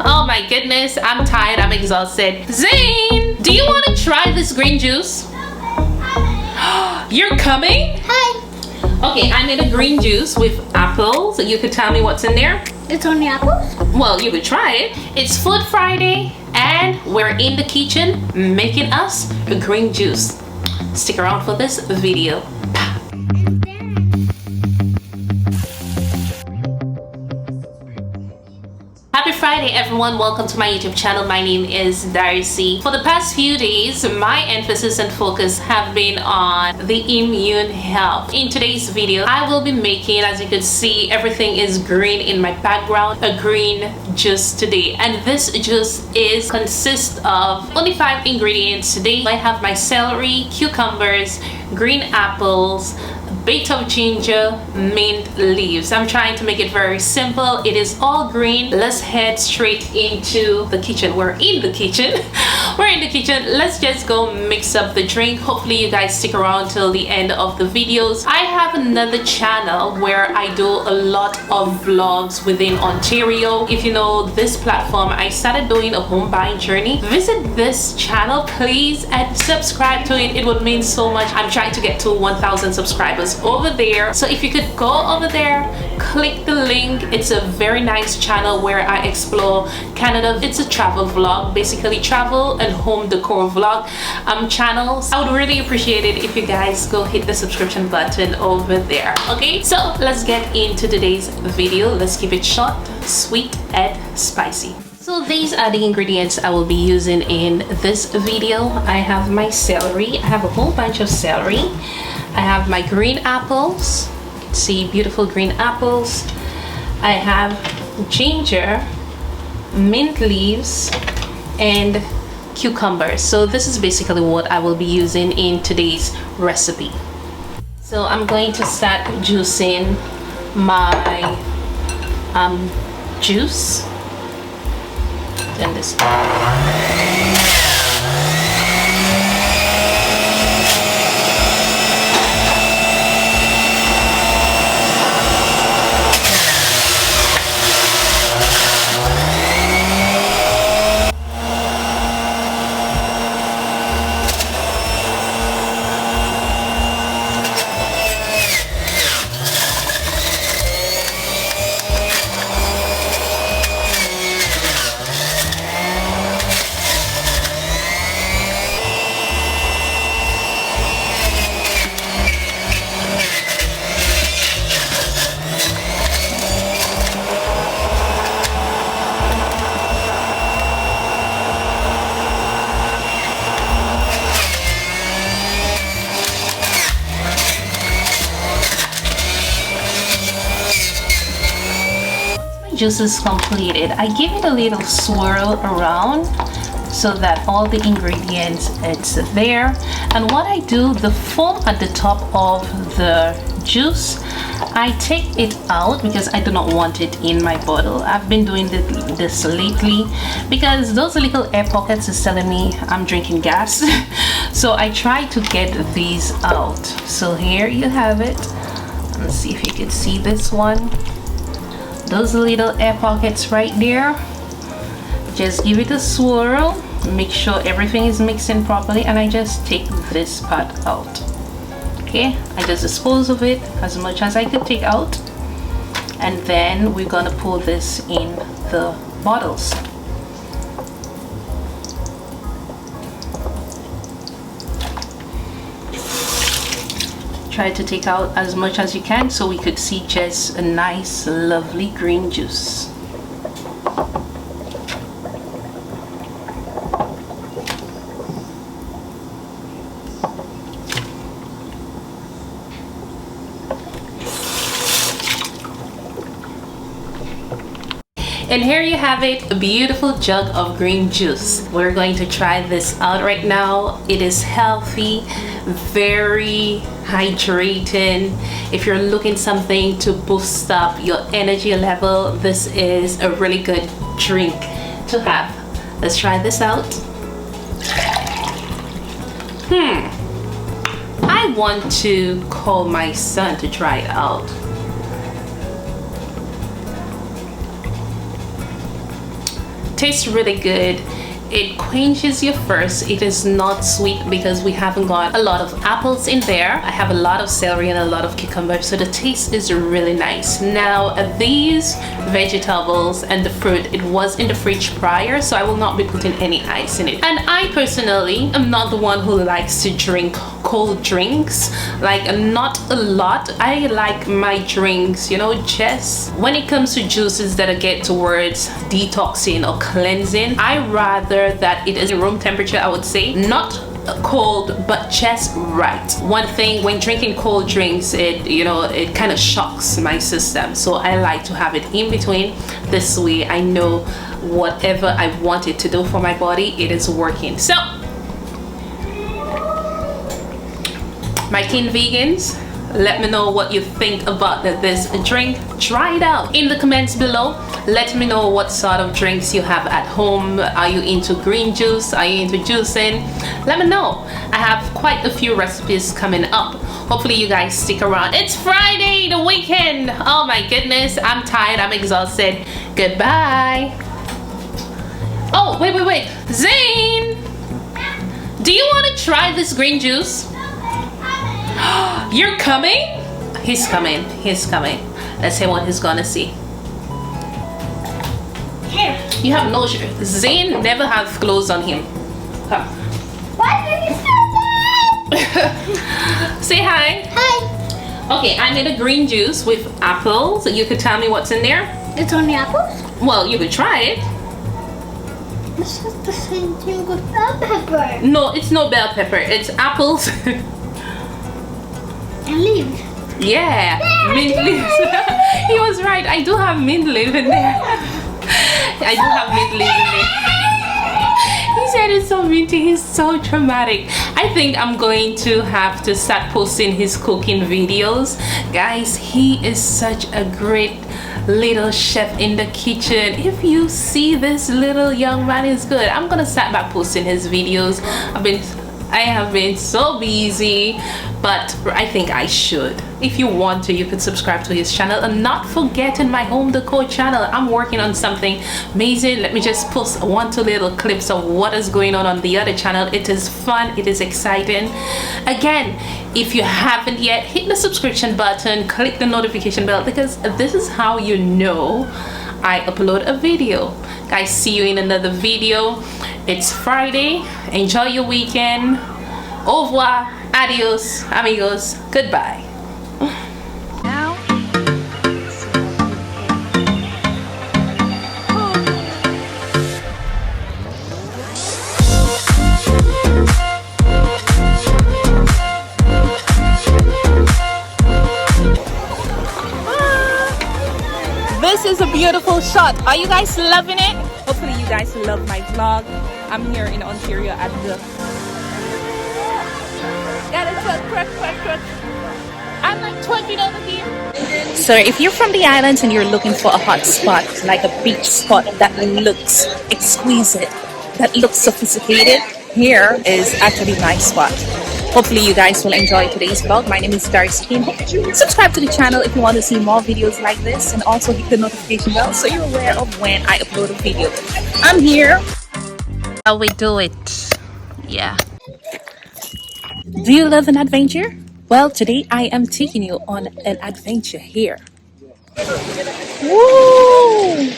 Oh my goodness, I'm tired, I'm exhausted. Zane, do you want to try this green juice? You're coming? Hi. Okay, I made a green juice with apples. You could tell me what's in there? It's only apples? Well, you could try it. It's Food Friday and we're in the kitchen making us a green juice. Stick around for this video. Happy Friday everyone, welcome to my YouTube channel. My name is Darcy. For the past few days, my emphasis and focus have been on the immune health. In today's video, I will be making, as you can see, everything is green in my background, a green juice today. And this juice consists of only 5 ingredients today. I have my celery, cucumbers, green apples, bit of ginger, mint leaves. I'm trying to make it very simple. It is all green. Let's head straight into the kitchen. We're in the kitchen. We're in the kitchen. Let's just go mix up the drink. Hopefully you guys stick around till the end of the videos. I have another channel where I do a lot of vlogs within Ontario. If you know this platform, I started doing a home buying journey. Visit this channel please and subscribe to it. It would mean so much. I'm trying to get to 1,000 subscribers over there, so if you could go over there, click the link. It's a very nice channel where I explore Canada. It's a travel vlog, basically travel and home decor vlog channels. I would really appreciate it if you guys go hit the subscription button over there. Okay, so let's get into today's video. Let's keep it short, sweet and spicy. So these are the ingredients I will be using in this video. I have my celery. I have a whole bunch of celery. I have my green apples. See, beautiful green apples. I have ginger, mint leaves, and cucumbers. So this is basically what I will be using in today's recipe. So I'm going to start juicing my juice. Then this. Juice is completed. I give it a little swirl around so that all the ingredients it's there. And what I do, the foam at the top of the juice, I take it out because I do not want it in my bottle. I've been doing this lately because those little air pockets is telling me I'm drinking gas. So I try to get these out. So here you have it. Let's see if you can see this one. Those little air pockets right there. Just give it a swirl, make sure everything is mixing properly, and I just take this part out. Okay, I just dispose of it as much as I could take out, and then we're gonna pour this in the bottles. Try to take out as much as you can so we could see just a nice lovely green juice. And here you have it, a beautiful jug of green juice. We're going to try this out right now. It is healthy, very hydrating. If you're looking something to boost up your energy level, this is a really good drink to have. Let's try this out. I want to call my son to try it out. tastes really good. It quenches your thirst. It is not sweet because we haven't got a lot of apples in there. I have a lot of celery and a lot of cucumber, so the taste is really nice. Now these vegetables and the fruit, it was in the fridge prior, so I will not be putting any ice in it. And I personally am not the one who likes to drink cold drinks, like not a lot. I like my drinks, you know, just when it comes to juices that I get towards detoxing or cleansing, I rather that it is room temperature, I would say, not cold but just right. One thing when drinking cold drinks, it, you know, it kind of shocks my system, so I like to have it in between. This way I know whatever I want it to do for my body, it is working. So my teen vegans, let me know what you think about this drink. Try it out in the comments below. Let me know what sort of drinks you have at home. Are you into green juice? Are you into juicing? Let me know. I have quite a few recipes coming up. Hopefully you guys stick around. It's Friday, the weekend. Oh my goodness, I'm tired, I'm exhausted. Goodbye. Oh, wait. Zane, do you want to try this green juice? You're coming? He's coming. Let's see what he's gonna see. Here. You have no shirt. Zane never have clothes on him. Come. Why did you say that? Say hi. Hi. Okay, I made a green juice with apples. You could tell me what's in there? It's only apples? Well, you could try it. This is the same thing with bell pepper. No, it's no bell pepper. It's apples. And leaves. Yeah, mint leaves. He was right. I do have mint leaf in there. I do have mint leaf in there. He said it's so minty. He's so dramatic. I think I'm going to have to start posting his cooking videos. Guys, he is such a great little chef in the kitchen. If you see this little young man is good, I'm gonna start back posting his videos. I have been so busy, but I think I should. If you want to, you could subscribe to his channel, and not forgetting my Home Decor channel. I'm working on something amazing. Let me just post 1-2 little clips of what is going on the other channel. It is fun, it is exciting. Again, if you haven't yet, hit the subscription button, click the notification bell, because this is how you know I upload a video. Guys, see you in another video. It's Friday. Enjoy your weekend. Au revoir. Adios, amigos. Goodbye. Now, this is a beautiful shot. Are you guys loving it? Hopefully you guys love my vlog. I'm here in Ontario at the... Got it, quick. I'm like twerking over here. So if you're from the islands and you're looking for a hot spot, like a beach spot that looks exquisite, that looks sophisticated, here is actually my spot. Hopefully you guys will enjoy today's vlog. My name is Darcy. Subscribe to the channel if you want to see more videos like this, and also hit the notification bell so you're aware of when I upload a video. I'm here. How we do it. Yeah. Do you love an adventure? Well, today I am taking you on an adventure here. Woo!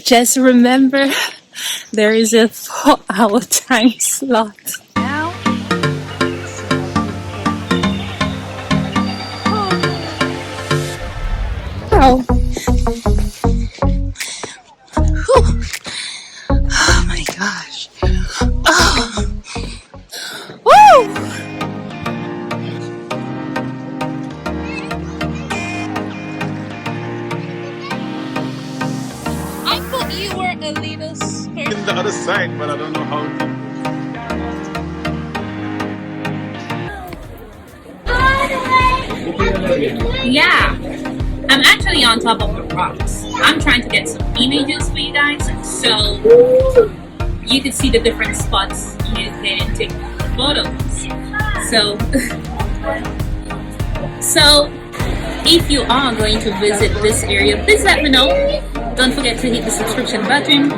Just remember, there is a 4-hour time slot. Now, the other side, but I don't know how to. Yeah, I'm actually on top of the rocks. I'm trying to get some images for you guys so you can see the different spots you can take photos. So, so if you are going to visit this area, please let me know. Don't forget to hit the subscription button.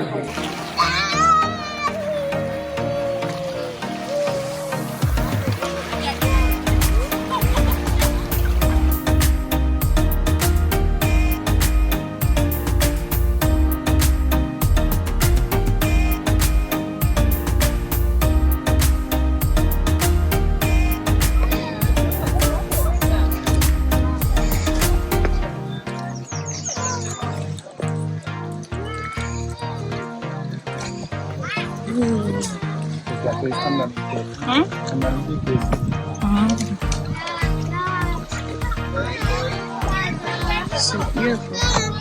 So beautiful.